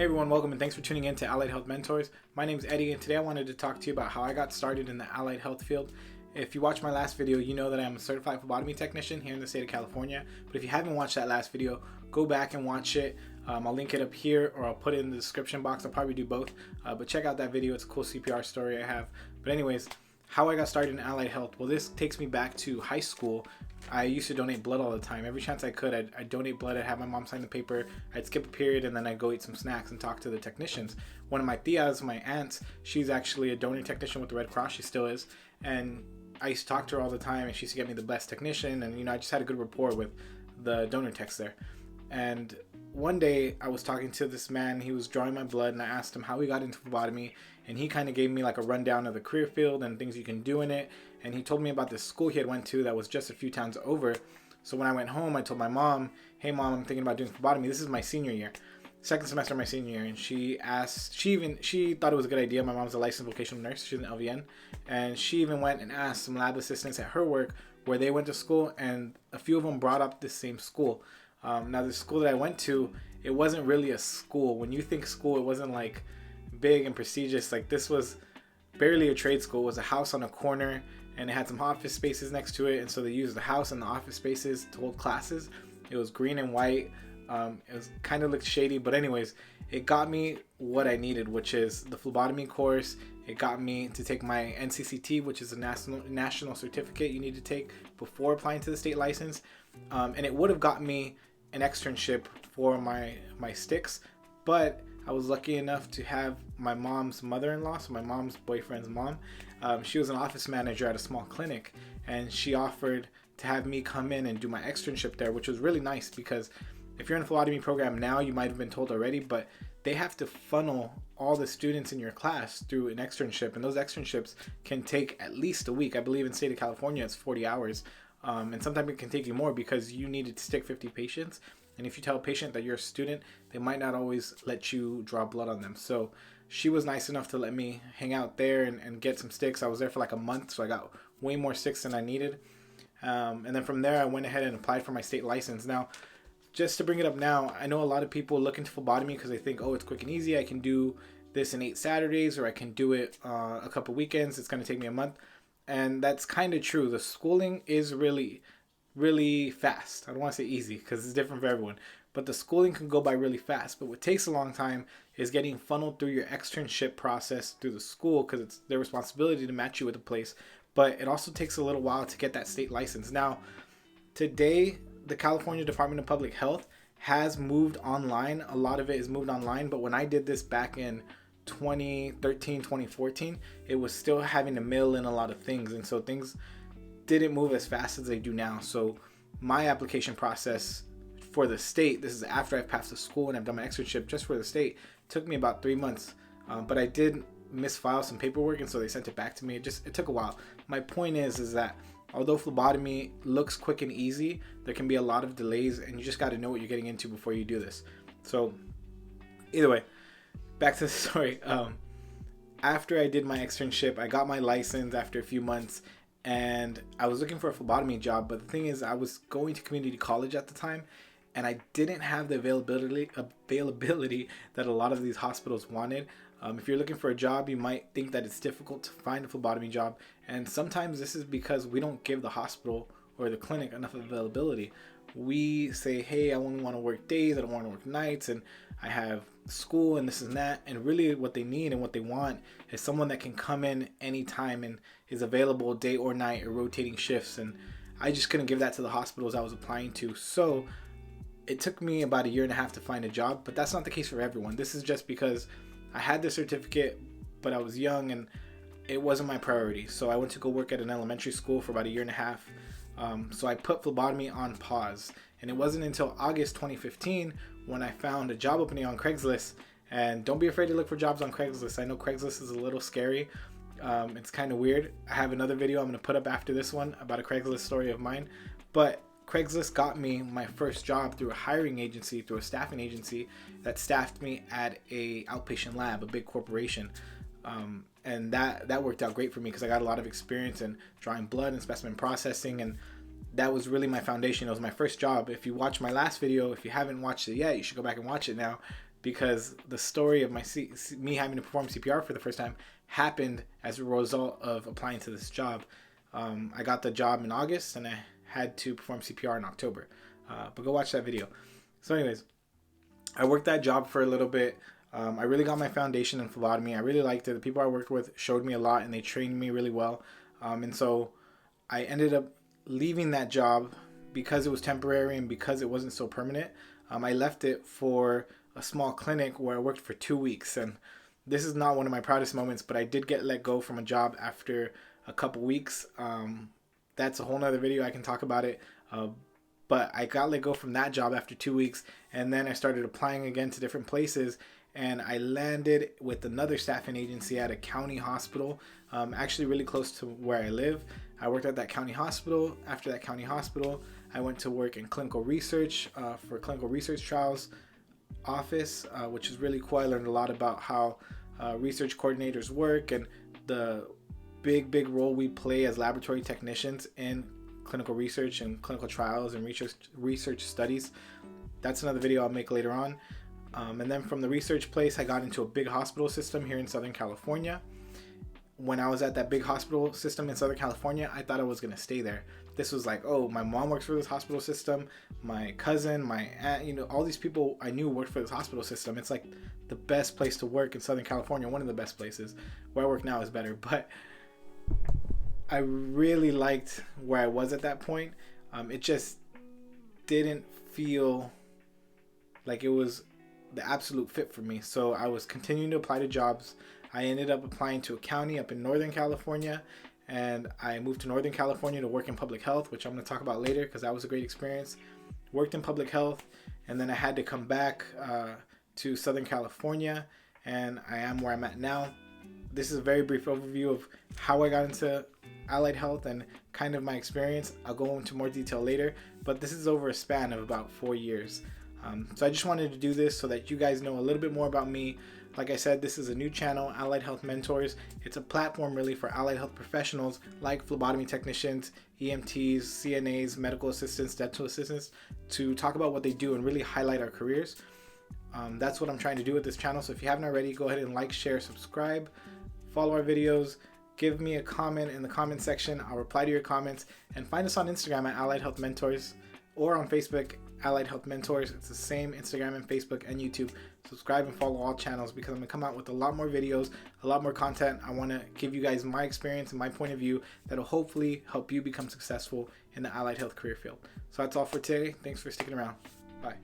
everyone, welcome and thanks for tuning in to Allied Health Mentors. My name is Eddie and today I wanted to talk to you about how I got started in the allied health field. If you watched my last video, you know that I'm a certified phlebotomy technician here in the state of California. But if you haven't watched that last video, go back and watch it. I'll link it up here or I'll put it in the description box. I'll probably do both. But check out that video. It's a cool CPR story I have. But anyways, how I got started in allied health. Well, this takes me back to high school. I used to donate blood all the time. Every chance I could, I'd donate blood. I'd have my mom sign the paper. I'd skip a period and then I'd go eat some snacks and talk to the technicians. One of my tias, my aunts, she's actually a donor technician with the Red Cross. She still is. And I used to talk to her all the time and she used to get me the best technician. And, I just had a good rapport with the donor techs there. And one day I was talking to this man. He was drawing my blood and I asked him how he got into phlebotomy. And he kind of gave me like a rundown of the career field and things you can do in it. And he told me about this school he had went to that was just a few towns over. So when I went home, I told my mom, hey mom, I'm thinking about doing phlebotomy. This is my senior year, second semester of my senior year. And she thought it was a good idea. My mom's a licensed vocational nurse. She's an LVN. And she even went and asked some lab assistants at her work where they went to school. And a few of them brought up the same school. Now the school that I went to, it wasn't really a school. When you think school, it wasn't like big and prestigious. Like this was barely a trade school. It was a house on a corner and it had some office spaces next to it, and so they used the house and the office spaces to hold classes. It was green and white. It was kind of looked shady, but anyways, it got me what I needed, which is the phlebotomy course. It got me to take my NCCT, which is a national certificate you need to take before applying to the state license, and it would have got me an externship for my sticks, but I was lucky enough to have my mom's mother-in-law, so my mom's boyfriend's mom. She was an office manager at a small clinic, and she offered to have me come in and do my externship there, which was really nice because if you're in a phlebotomy program now, you might have been told already, but they have to funnel all the students in your class through an externship, and those externships can take at least a week. I believe in the state of California, it's 40 hours, and sometimes it can take you more because you needed to stick 50 patients. And if you tell a patient that you're a student, they might not always let you draw blood on them. So she was nice enough to let me hang out there and get some sticks. I was there for like a month, so I got way more sticks than I needed. And then from there, I went ahead and applied for my state license. Now, just to bring it up now, I know a lot of people look into phlebotomy because they think, oh, it's quick and easy. I can do this in 8 Saturdays or I can do it a couple weekends. It's going to take me a month. And that's kind of true. The schooling is really fast. I don't want to say easy because it's different for everyone, but the schooling can go by really fast. But what takes a long time is getting funneled through your externship process through the school because it's their responsibility to match you with a place. But it also takes a little while to get that state license. Now, today, the California Department of Public Health has moved online. A lot of it is moved online, but when I did this back in 2013, 2014, it was still having to mail in a lot of things. And so things didn't move as fast as they do now. So my application process for the state, this is after I've passed the school and I've done my externship just for the state, took me about 3 months. But I did misfile some paperwork and so they sent it back to me. It took a while. My point is that although phlebotomy looks quick and easy, there can be a lot of delays and you just got to know what you're getting into before you do this. So either way, back to the story. After I did my externship, I got my license after a few months. And I was looking for a phlebotomy job, but the thing is I was going to community college at the time and I didn't have the availability that a lot of these hospitals wanted. If you're looking for a job, you might think that it's difficult to find a phlebotomy job. And sometimes this is because we don't give the hospital or the clinic enough availability. We say, hey, I only want to work days, I don't want to work nights, and I have school and this and that. And really what they need and what they want is someone that can come in anytime and is available day or night or rotating shifts. And I just couldn't give that to the hospitals I was applying to. So it took me about 1.5 years to find a job, but that's not the case for everyone. This is just because I had the certificate, but I was young and it wasn't my priority. So I went to go work at an elementary school for about 1.5 years. So I put phlebotomy on pause. And it wasn't until August 2015 when I found a job opening on Craigslist. And don't be afraid to look for jobs on Craigslist. I know Craigslist is a little scary. It's kind of weird. I have another video I'm going to put up after this one about a Craigslist story of mine. But Craigslist got me my first job through a hiring agency, through a staffing agency that staffed me at a outpatient lab, a big corporation. And that worked out great for me because I got a lot of experience in drawing blood and specimen processing, and that was really my foundation. It was my first job. If you watch my last video, if you haven't watched it yet, you should go back and watch it now because the story of me having to perform CPR for the first time happened as a result of applying to this job. I got the job in August and I had to perform CPR in October. But go watch that video. So anyways, I worked that job for a little bit. I really got my foundation in phlebotomy. I really liked it. The people I worked with showed me a lot and they trained me really well. And so I ended up leaving that job because it was temporary and because it wasn't so permanent. I left it for a small clinic where I worked for 2 weeks. And this is not one of my proudest moments, but I did get let go from a job after a couple weeks. That's a whole nother video. I can talk about it. But I got let go from that job after 2 weeks. And then I started applying again to different places. And I landed with another staffing agency at a county hospital, actually really close to where I live. I worked at that county hospital. After that county hospital, I went to work in clinical research for clinical research trials office, which is really cool. I learned a lot about how research coordinators work and the big role we play as laboratory technicians in clinical research and clinical trials and research studies. That's another video I'll make later on. And then from the research place, I got into a big hospital system here in Southern California. When I was at that big hospital system in Southern California, I thought I was going to stay there. This was like, oh, my mom works for this hospital system. My cousin, my aunt, all these people I knew worked for this hospital system. It's like the best place to work in Southern California. One of the best places. Where I work now is better, but I really liked where I was at that point. It just didn't feel like it was the absolute fit for me. So I was continuing to apply to jobs. I ended up applying to a county up in Northern California, and I moved to Northern California to work in public health, which I'm going to talk about later because that was a great experience. Worked in public health, and then I had to come back to Southern California, and I am where I'm at now. This is a very brief overview of how I got into allied health and kind of my experience. I'll go into more detail later, but this is over a span of about 4 years. So I just wanted to do this so that you guys know a little bit more about me. Like I said, this is a new channel, Allied Health Mentors. It's a platform really for allied health professionals like phlebotomy technicians, EMTs, CNAs, medical assistants, dental assistants, to talk about what they do and really highlight our careers. That's what I'm trying to do with this channel. So if you haven't already, go ahead and like, share, subscribe, follow our videos, give me a comment in the comment section. I'll reply to your comments, and find us on Instagram at Allied Health Mentors or on Facebook, Allied Health Mentors. It's the same Instagram and Facebook and YouTube. Subscribe and follow all channels because I'm going to come out with a lot more videos, a lot more content. I want to give you guys my experience and my point of view that will hopefully help you become successful in the allied health career field. So that's all for today. Thanks for sticking around. Bye.